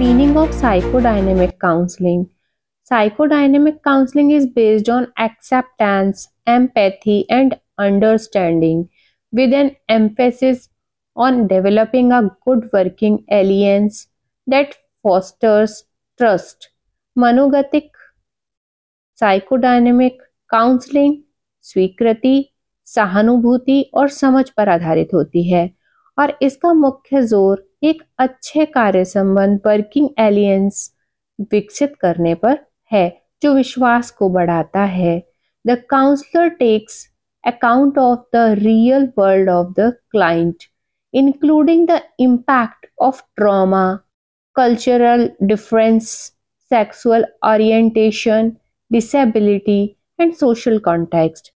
meaning of psychodynamic counseling. Psychodynamic counseling is based on acceptance, empathy, and understanding, with an emphasis on developing a good working alliance that fosters trust. Monogatic psychodynamic counselling स्वीकृति, सहानुभूति और समझ पर आधारित होती है और इसका मुख्य जोर एक अच्छे कार्य संबंध वर्किंग एलियंस विकसित करने पर है जो विश्वास को बढ़ाता है. The counsellor takes account of the real world of the client including the impact of trauma, cultural difference, sexual orientation, disability and social context.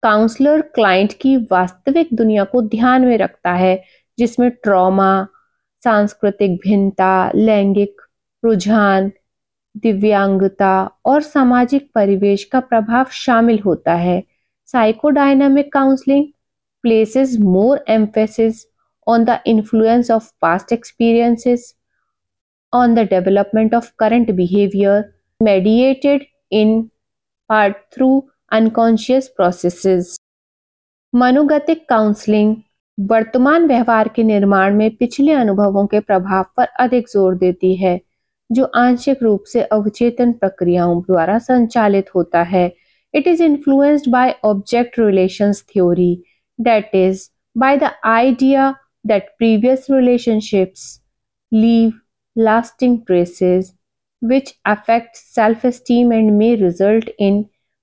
Counsellor client की वास्तविक दुनिया को ध्यान में रखता है जिसमें ट्रॉमा, सांस्कृतिक भिन्नता, लैंगिक रुझान, दिव्यांगता और सामाजिक परिवेश का प्रभाव शामिल होता है. Psychodynamic counselling places more emphasis on the influence of past experiences on the development of current behavior, mediated in part through unconscious processes. मनोगतिक काउंसलिंग वर्तमान व्यवहार के निर्माण में पिछले अनुभवों के प्रभाव पर अधिक जोर देती है जो आंशिक रूप से अवचेतन प्रक्रियाओं द्वारा संचालित होता है. It is influenced by object relations theory, that is, by the idea that previous relationships leave lasting traces which affect self-esteem and may result in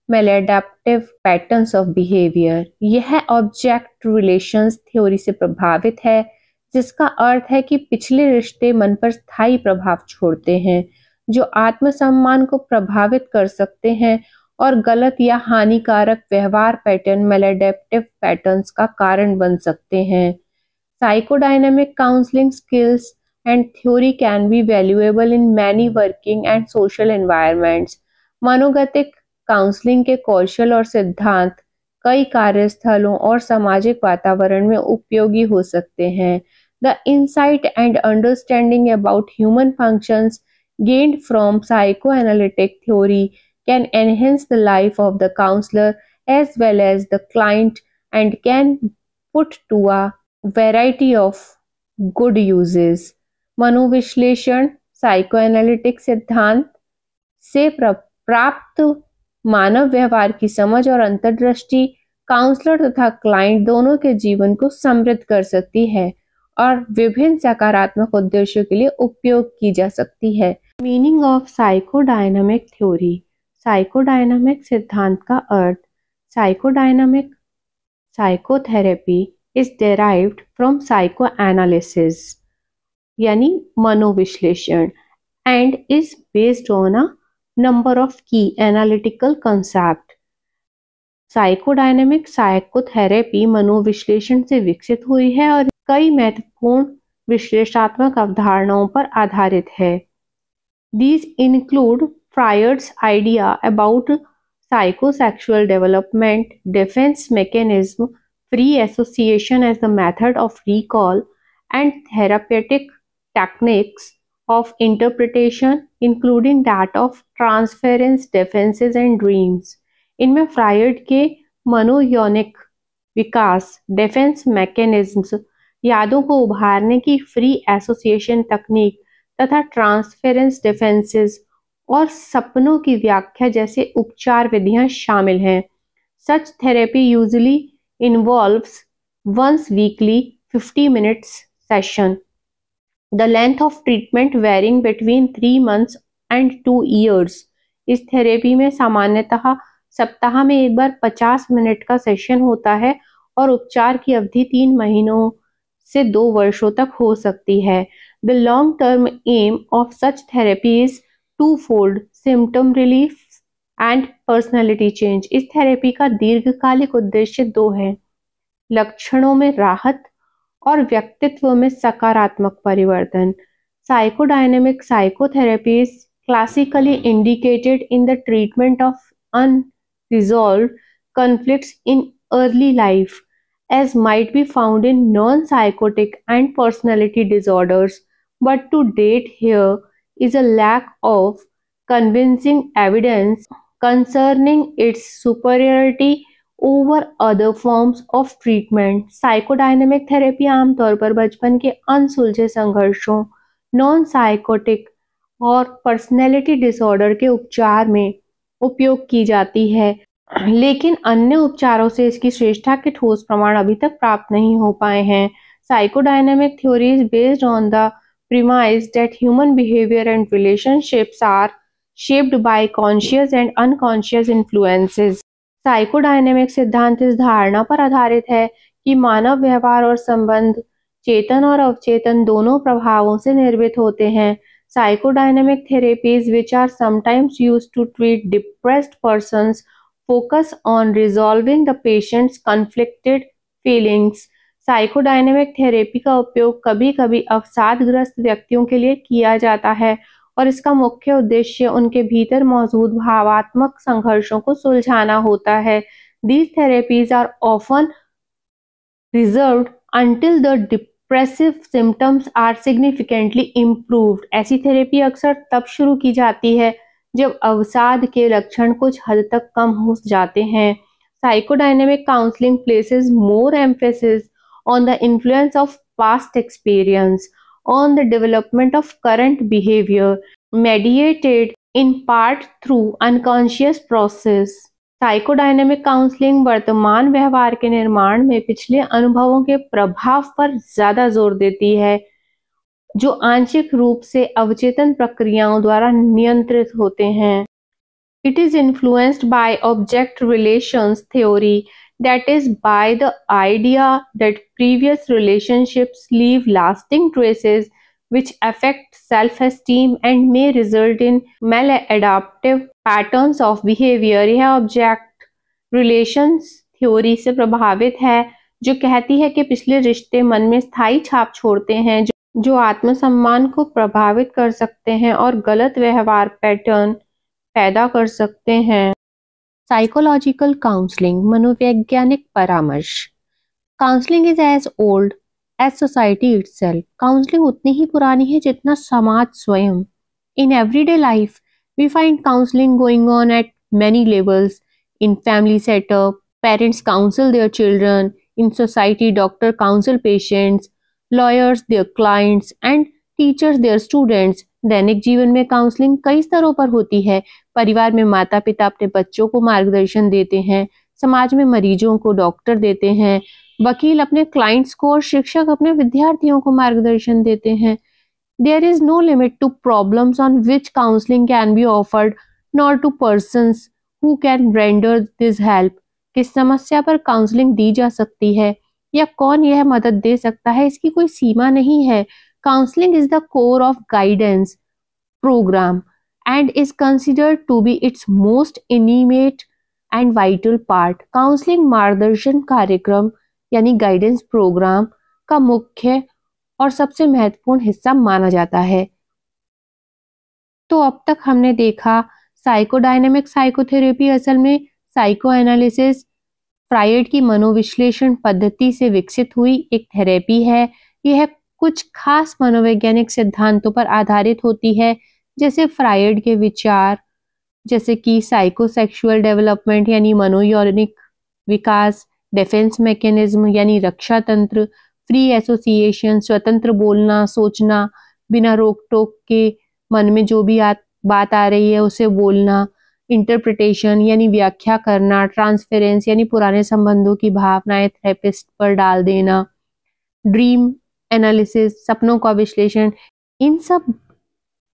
maladaptive patterns of behavior. यह ऑब्जेक्ट रिलेशंस थ्योरी से प्रभावित है जिसका अर्थ है कि पिछले रिश्ते मन पर स्थायी प्रभाव छोड़ते हैं जो आत्मसम्मान को प्रभावित कर सकते हैं और गलत या हानिकारक व्यवहार पैटर्न maladaptive पैटर्न्स का कारण बन सकते हैं. Psychodynamic counselling skills and theory can be valuable in many working and social environments. मनोगतिक काउंसलिंग के कौशल और सिद्धांत कई कार्यस्थलों और सामाजिक वातावरण में उपयोगी हो सकते हैं. The insight and understanding about human functions gained from psychoanalytic theory can enhance the life of the counselor as well as the client and can put to a variety of good uses. मनोविश्लेषण psychoanalytic सिद्धांत से प्राप्त मानव व्यवहार की समझ और अंतर्दृष्टि counsellor तथा क्लाइंट दोनों के जीवन को समृद्ध कर सकती है और विभिन्न सकारात्मक उद्देश्यों के लिए उपयोग की जा सकती है. Meaning of psychodynamic theory. Psychodynamic सिद्धांत का अर्थ. Psychodynamic psychotherapy is derived from psychoanalysis यानी मनोविश्लेषण and is based on a number of key analytical concept. Psychodynamic psychotherapy मनोविश्लेषण से विकसित हुई है और कई महत्वपूर्ण विश्लेषणात्मक अवधारणाओं पर आधारित है. These include Freud's idea about psychosexual development, defense mechanism, free association as the method of recall, and therapeutic techniques of interpretation, including that of transference, defenses, and dreams. इनमें फ्रायड के मनोयौनिक विकास, डिफेंस मैकेनिज्म्स, यादों को उभारने की free association तकनीक तथा transference defences और सपनों की व्याख्या जैसे उपचार विधियां शामिल हैं. Such therapy usually involves once weekly 50 minutes session. The length of treatment varying between 3 months and 2 years. इस थेरेपी में सामान्यतः सप्ताह में एक बार 50 मिनट का सेशन होता है और उपचार की अवधि 3 महीनों से 2 वर्षों तक हो सकती है. The long-term aim of such therapy is twofold: symptom relief and personality change. इस थेरेपी का दीर्घकालिक उद्देश्य 2 है: लक्षणों में राहत और व्यक्तित्व में सकारात्मक परिवर्तन. Psychodynamic psychotherapy is classically indicated in the treatment of unresolved conflicts in early life, as might be found in non-psychotic and personality disorders, but to date here is a lack of convincing evidence concerning its superiority over other forms of treatment. Psychodynamic therapy आमतौर पर बचपन के अनसुलझे संघर्षों, non psychotic और personality disorder के उपचार में उपयोग की जाती है, लेकिन अन्य उपचारों से इसकी श्रेष्ठता के ठोस प्रमाण अभी तक प्राप्त नहीं हो पाए हैं। Psychodynamic theory is based on the premise that human behavior and relationships are shaped by conscious and unconscious influences. Psychodynamic सिद्धांत इस धारणा पर आधारित है कि मानव व्यवहार और संबंध चेतन और अवचेतन दोनों प्रभावों से निर्मित होते हैं। Psychodynamic therapies, which are sometimes used to treat depressed persons, focus on resolving the patient's conflicted feelings. Psychodynamic therapy का उपयोग कभी-कभी अवसादग्रस्त व्यक्तियों के लिए किया जाता है और इसका मुख्य उद्देश्य उनके भीतर मौजूद भावात्मक संघर्षों को सुलझाना होता है। These therapies are often reserved until the depressive symptoms are significantly improved. ऐसी थेरेपी अक्सर तब शुरू की जाती है जब अवसाद के लक्षण कुछ हद तक कम हो जाते हैं। Psychodynamic counseling places more emphasis on the influence of past experience, on the development of current behavior, mediated in part through unconscious process. Psychodynamic counselling वर्तमान व्यवहार के निर्माण में पिछले अनुभवों के प्रभाव पर ज्यादा जोर देती है, जो आंशिक रूप से अवचेतन प्रक्रियाओं द्वारा नियंत्रित होते हैं। It is influenced by object relations theory, that is by the idea that previous relationships leave lasting traces which affect self-esteem and may result in maladaptive patterns of behavior. यह object relations theory से प्रभावित है, जो कहती है कि पिछले रिश्ते मन में स्थायी छाप छोड़ते हैं जो आत्मसम्मान को प्रभावित कर सकते हैं और गलत व्यवहार पैटर्न पैदा कर सकते हैं। साइकोलॉजिकल काउंसलिंग, मनोवैज्ञानिक परामर्श। Counselling is as old as society itself. Counselling उतनी ही पुरानी है जितना समाज स्वयं। In everyday life we find counselling going on at many levels. In family setup, parents counsel their children. In society, doctor counsel patients, lawyers their clients and teachers their students. दैनिक जीवन में काउंसलिंग कई स्तरों पर होती है। परिवार में माता पिता अपने बच्चों को मार्गदर्शन देते हैं, समाज में मरीजों को डॉक्टर देते हैं, वकील अपने क्लाइंट्स को और शिक्षक अपने विद्यार्थियों को मार्गदर्शन देते हैं। There is no limit to problems on which counselling can be offered, nor to persons who can render this help. किस समस्या पर काउंसलिंग दी जा सकती है या कौन यह मदद दे सकता है, इसकी कोई सीमा नहीं है। Counseling is the core of guidance program and is considered to be its most intimate and vital part. Counseling मार्गदर्शन कार्यक्रम यानी गाइडेंस प्रोग्राम का मुख्य और सबसे महत्वपूर्ण हिस्सा माना जाता है। तो अब तक हमने देखा साइकोडायनेमिक साइकोथेरेपी असल में साइको एनालिसिस, फ्रायड की मनोविश्लेषण पद्धति से विकसित हुई एक थेरेपी है। यह कुछ खास मनोवैज्ञानिक सिद्धांतों पर आधारित होती है, जैसे फ्रायड के विचार, जैसे कि साइकोसेक्सुअल डेवलपमेंट यानी मनोयौनिक विकास, डिफेंस मैकेनिज्म यानी रक्षा तंत्र, फ्री एसोसिएशन स्वतंत्र बोलना सोचना, बिना रोक टोक के मन में जो भी बात आ रही है उसे बोलना, इंटरप्रिटेशन यानी व्याख्या करना, ट्रांसफेरेंस यानी पुराने संबंधों की भावनाएं थेरेपिस्ट पर डाल देना, ड्रीम एनालिसिस सपनों का विश्लेषण। इन सब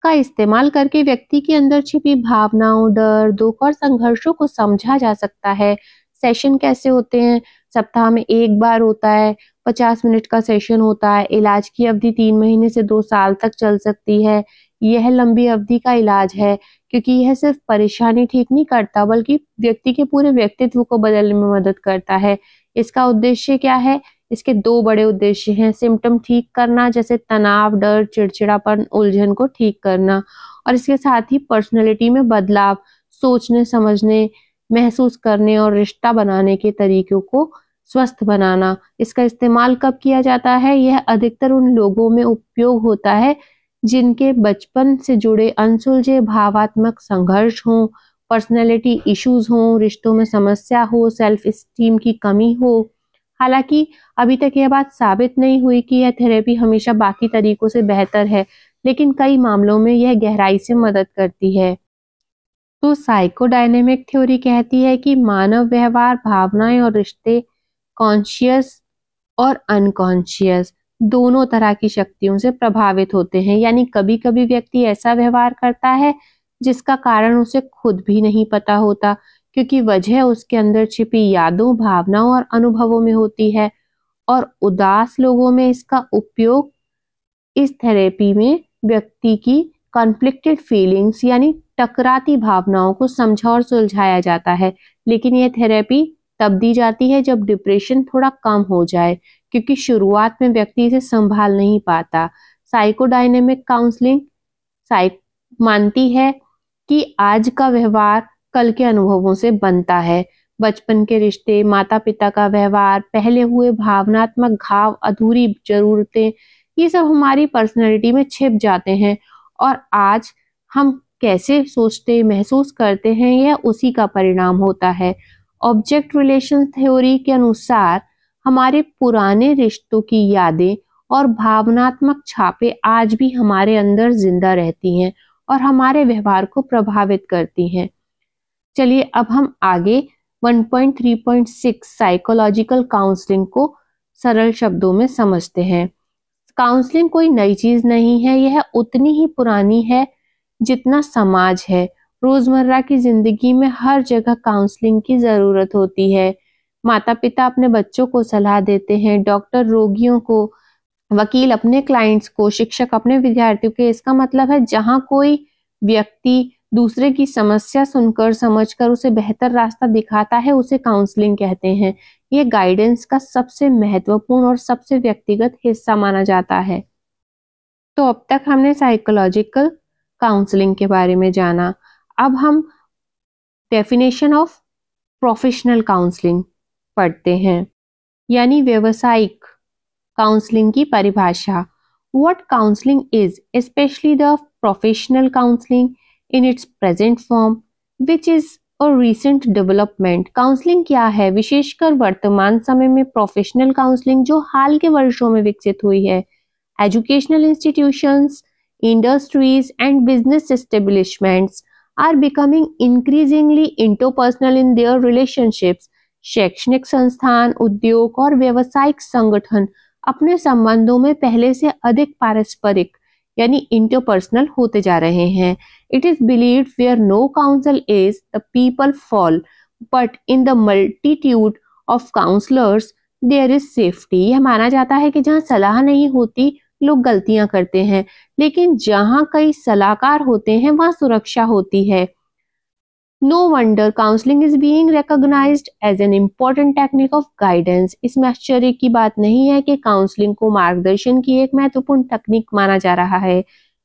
का इस्तेमाल करके व्यक्ति के अंदर छिपी भावनाओं, डर, दुख और संघर्षों को समझा जा सकता है। सेशन कैसे होते हैं? सप्ताह में एक बार होता है, 50 मिनट का सेशन होता है। इलाज की अवधि 3 महीने से 2 साल तक चल सकती है। यह लंबी अवधि का इलाज है क्योंकि यह सिर्फ परेशानी ठीक नहीं करता बल्कि व्यक्ति के पूरे व्यक्तित्व को बदलने में मदद करता है। इसका उद्देश्य क्या है? इसके 2 बड़े उद्देश्य हैं। सिम्टम ठीक करना, जैसे तनाव, डर, चिड़चिड़ापन, उलझन को ठीक करना, और इसके साथ ही पर्सनैलिटी में बदलाव, सोचने समझने, महसूस करने और रिश्ता बनाने के तरीकों को स्वस्थ बनाना। इसका इस्तेमाल कब किया जाता है? यह अधिकतर उन लोगों में उपयोग होता है जिनके बचपन से जुड़े अनसुलझे भावात्मक संघर्ष हों, पर्सनैलिटी इश्यूज हों, रिश्तों में समस्या हो, सेल्फ एस्टीम की कमी हो। हालांकि अभी तक यह बात साबित नहीं हुई कि यह थेरेपी हमेशा बाकी तरीकों से बेहतर है, लेकिन कई मामलों में यह गहराई से मदद करती है। तो साइकोडायनेमिक थ्योरी कहती है कि मानव व्यवहार, भावनाएं और रिश्ते कॉन्शियस और अनकॉन्शियस दोनों तरह की शक्तियों से प्रभावित होते हैं। यानी कभी कभी व्यक्ति ऐसा व्यवहार करता है जिसका कारण उसे खुद भी नहीं पता होता, क्योंकि वजह उसके अंदर छिपी यादों, भावनाओं और अनुभवों में होती है। और उदास लोगों में इसका उपयोग इस थेरेपी में व्यक्ति की कॉन्फ्लिक्टेड फीलिंग्स यानी टकराती भावनाओं को समझा और सुलझाया जाता है। लेकिन यह थेरेपी तब दी जाती है जब डिप्रेशन थोड़ा कम हो जाए, क्योंकि शुरुआत में व्यक्ति इसे संभाल नहीं पाता। साइकोडायनेमिक काउंसलिंग मानती है कि आज का व्यवहार कल के अनुभवों से बनता है। बचपन के रिश्ते, माता पिता का व्यवहार, पहले हुए भावनात्मक घाव, अधूरी जरूरतें, ये सब हमारी पर्सनैलिटी में छिप जाते हैं और आज हम कैसे सोचते महसूस करते हैं यह उसी का परिणाम होता है। ऑब्जेक्ट रिलेशन थ्योरी के अनुसार हमारे पुराने रिश्तों की यादें और भावनात्मक छापे आज भी हमारे अंदर जिंदा रहती हैं और हमारे व्यवहार को प्रभावित करती हैं। चलिए अब हम आगे 1.3.6 साइकोलॉजिकल काउंसलिंग को सरल शब्दों में समझते हैं। काउंसलिंग कोई नई चीज नहीं है, यह उतनी ही पुरानी है जितना समाज है। रोजमर्रा की जिंदगी में हर जगह काउंसलिंग की जरूरत होती है। माता पिता अपने बच्चों को सलाह देते हैं, डॉक्टर रोगियों को, वकील अपने क्लाइंट्स को, शिक्षक अपने विद्यार्थियों के। इसका मतलब है जहां कोई व्यक्ति दूसरे की समस्या सुनकर, समझकर उसे बेहतर रास्ता दिखाता है, उसे काउंसलिंग कहते हैं। ये गाइडेंस का सबसे महत्वपूर्ण और सबसे व्यक्तिगत हिस्सा माना जाता है। तो अब तक हमने साइकोलॉजिकल काउंसलिंग के बारे में जाना। अब हम डेफिनेशन ऑफ प्रोफेशनल काउंसलिंग पढ़ते हैं, यानी व्यावसायिक काउंसलिंग की परिभाषा। What counseling is, especially the professional counseling in its present form, which is a recent development. Counselling क्या है? विशेषकर वर्तमान समय में प्रोफेशनल काउंसलिंग जो हाल के वर्षों में विकसित हुई है। Educational institutions, industries and business establishments are becoming increasingly interpersonal in their relationships. शैक्षणिक संस्थान, उद्योग और व्यावसायिक संगठन अपने संबंधों में पहले से अधिक पारस्परिक यानी इंटरपर्सनल होते जा रहे हैं। It is believed where no counsel is the people fall, but in the multitude of counsellors there is safety. यह माना जाता है कि जहाँ सलाह नहीं होती लोग गलतियां करते हैं, लेकिन जहाँ कई सलाहकार होते हैं वहां सुरक्षा होती है। No wonder counseling is being recognized as an important technique of guidance. इसमें आश्चर्य की बात नहीं है कि काउंसलिंग को मार्गदर्शन की एक महत्वपूर्ण तकनीक माना जा रहा है।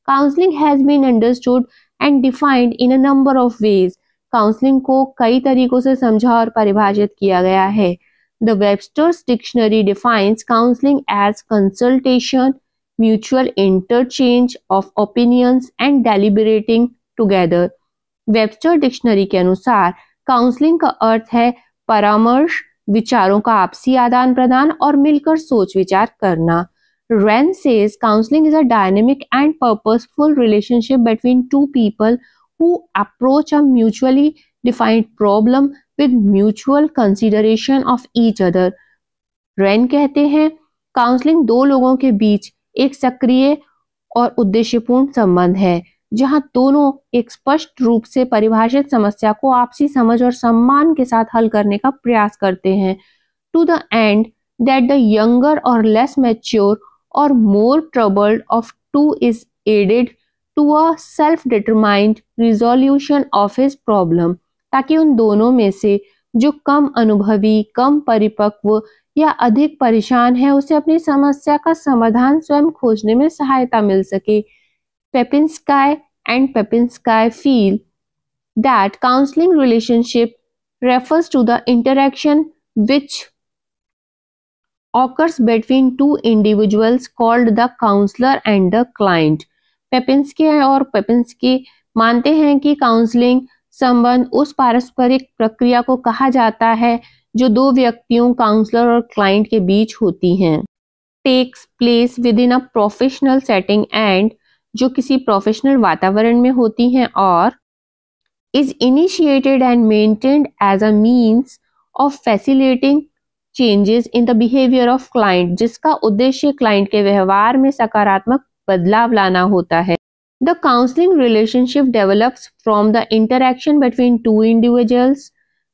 Counseling has been understood and defined in a number of ways. Counselling को कई तरीकों से समझा और परिभाषित किया गया है। The Webster's Dictionary defines counseling as consultation, mutual interchange of opinions and deliberating together. Webster dictionary के अनुसार काउंसलिंग का अर्थ है परामर्श, विचारों का आपसी आदान प्रदान और मिलकर सोच विचार करना। Wren says counseling is a dynamic and purposeful relationship between two people who approach a mutually defined problem with mutual consideration of each other. Wren कहते हैं काउंसलिंग दो लोगों के बीच एक सक्रिय और उद्देश्यपूर्ण संबंध है जहां दोनों एक स्पष्ट रूप से परिभाषित समस्या को आपसी समझ और सम्मान के साथ हल करने का प्रयास करते हैं, to the end that the younger or less mature or more troubled of two is aided to a self determined resolution of his problem, ताकि उन दोनों में से जो कम अनुभवी, कम परिपक्व या अधिक परेशान है उसे अपनी समस्या का समाधान स्वयं खोजने में सहायता मिल सके। Pepinski and Pepinski feel that counseling relationship refers to the interaction which occurs between two individuals called the counselor and the client. पेपिंस्की मानते हैं कि काउंसलिंग संबंध उस पारस्परिक प्रक्रिया को कहा जाता है जो दो व्यक्तियों, काउंसलर और क्लाइंट के बीच होती हैं, takes place within a professional setting and, जो किसी प्रोफेशनल वातावरण में होती हैं, और is initiated and maintained as a means of facilitating changes in the behavior of client, जिसका उद्देश्य क्लाइंट के व्यवहार में सकारात्मक बदलाव लाना होता है. The counseling relationship develops from the interaction between two individuals,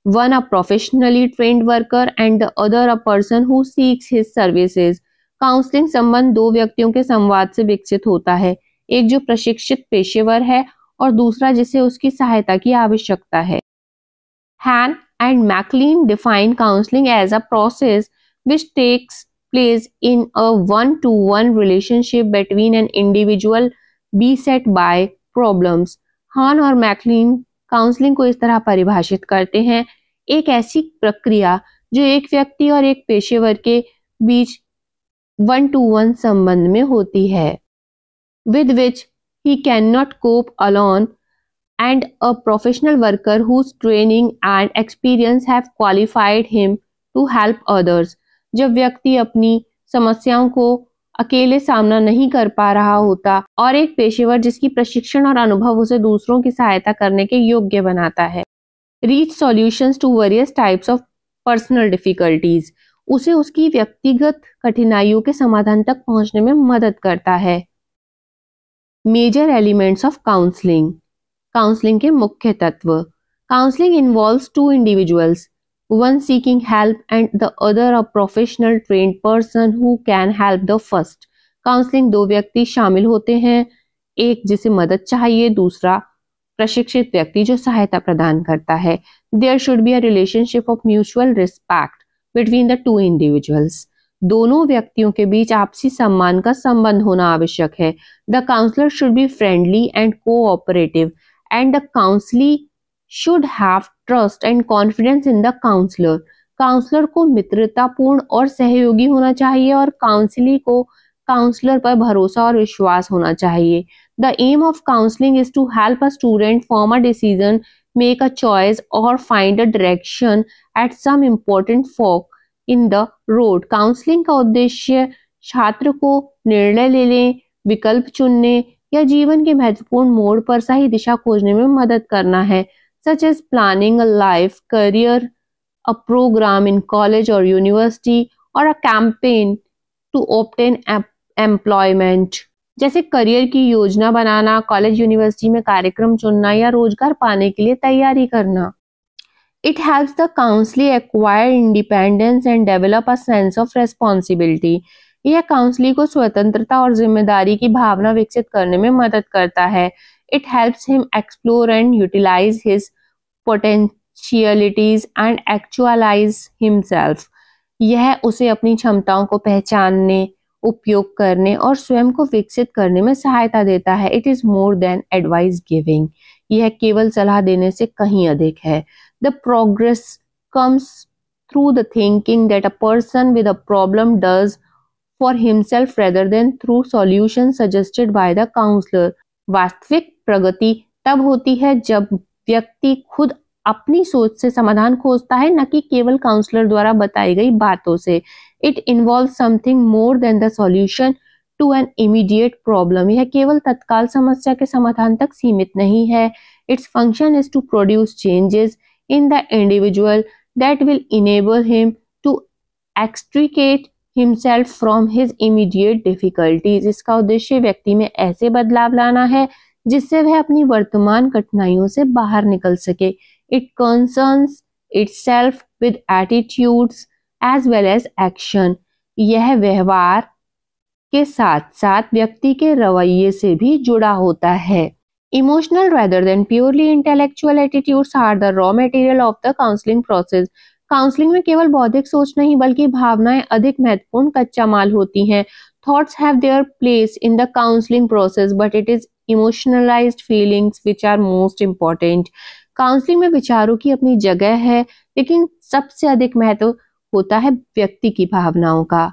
one a professionally trained worker and the other a person who seeks his services. Counselling संबंध दो व्यक्तियों के संवाद से विकसित होता है, एक जो प्रशिक्षित पेशेवर है और दूसरा जिसे उसकी सहायता की आवश्यकता है. Han and McLean define counseling as a process which takes place in a one-to-one relationship between an individual beset by problems. हान और मैकलीन काउंसलिंग को इस तरह परिभाषित करते हैं, एक ऐसी प्रक्रिया जो एक व्यक्ति और एक पेशेवर के बीच वन टू वन संबंध में होती है, with which he cannot cope alone, and a professional worker whose training and experience have qualified him to help others. जब व्यक्ति अपनी समस्याओं को अकेले सामना नहीं कर पा रहा होता और एक पेशेवर जिसकी प्रशिक्षण और अनुभव उसे दूसरों की सहायता करने के योग्य बनाता है. Reach solutions to various types of personal difficulties, उसे उसकी व्यक्तिगत कठिनाइयों के समाधान तक पहुंचने में मदद करता है. Major elements of counselling, counselling के मुख्य तत्व. Counselling involves two individuals, one seeking help and the other a professional trained person who can help the first. Counselling दो व्यक्ति शामिल होते हैं, एक जिसे मदद चाहिए, दूसरा प्रशिक्षित व्यक्ति जो सहायता प्रदान करता है. There should be a relationship of mutual respect between the two individuals. दोनों व्यक्तियों के बीच आपसी सम्मान का संबंध होना आवश्यक है. The counselor should be friendly and cooperative and the counselee should have trust and confidence in the counselor. Counsellor को मित्रतापूर्ण और सहयोगी होना चाहिए और काउंसली को काउंसलर पर भरोसा और विश्वास होना चाहिए. The aim of counseling is to help a student form a decision, make a choice or find a direction at some important fork in the road. Counselling का उद्देश्य छात्र को निर्णय लेने, विकल्प चुनने या जीवन के महत्वपूर्ण मोड़ पर सही दिशा खोजने में मदद करना है, such as planning a life, career, a program in college or university, or a campaign to obtain employment. जैसे करियर की योजना बनाना, कॉलेज यूनिवर्सिटी में कार्यक्रम चुनना या रोजगार पाने के लिए तैयारी करना. It helps the counselee acquire independence and develop a sense of responsibility. यह काउंसली को स्वतंत्रता और जिम्मेदारी की भावना विकसित करने में मदद करता है. It helps him explore and utilize his potentialities and actualize himself. यह उसे अपनी क्षमताओं को पहचानने, उपयोग करने और स्वयं को विकसित करने में सहायता देता है. It is more than advice giving. यह केवल सलाह देने से कहीं अधिक है. The progress comes through the thinking that a person with a problem does for himself rather than through solutions suggested by the counselor. वास्तविक प्रगति तब होती है जब व्यक्ति खुद अपनी सोच से समाधान खोजता है, न कि केवल काउंसलर द्वारा बताई गई बातों से. It involves something more than the solution to an immediate problem. यह केवल तत्काल समस्या के समाधान तक सीमित नहीं है. Its function is to produce changes in the individual that will enable him to extricate himself from his immediate difficulties. इसका उद्देश्य व्यक्ति में ऐसे बदलाव लाना है जिससे वह अपनी वर्तमान कठिनाइयों से बाहर निकल सके. It concerns itself with attitudes as well as action. यह व्यवहार के साथ साथ व्यक्ति के रवैये से भी जुड़ा होता है. Emotional rather than purely intellectual attitudes are the raw material of the counseling process. Counselling में केवल बौद्धिक सोच नहीं बल्कि भावनाएं अधिक महत्वपूर्ण कच्चा माल होती हैं. Thoughts have their place in the counseling process, but it is emotionalized feelings which are most important. Counselling में विचारों की अपनी जगह है, लेकिन सबसे अधिक महत्व होता है व्यक्ति की भावनाओं का.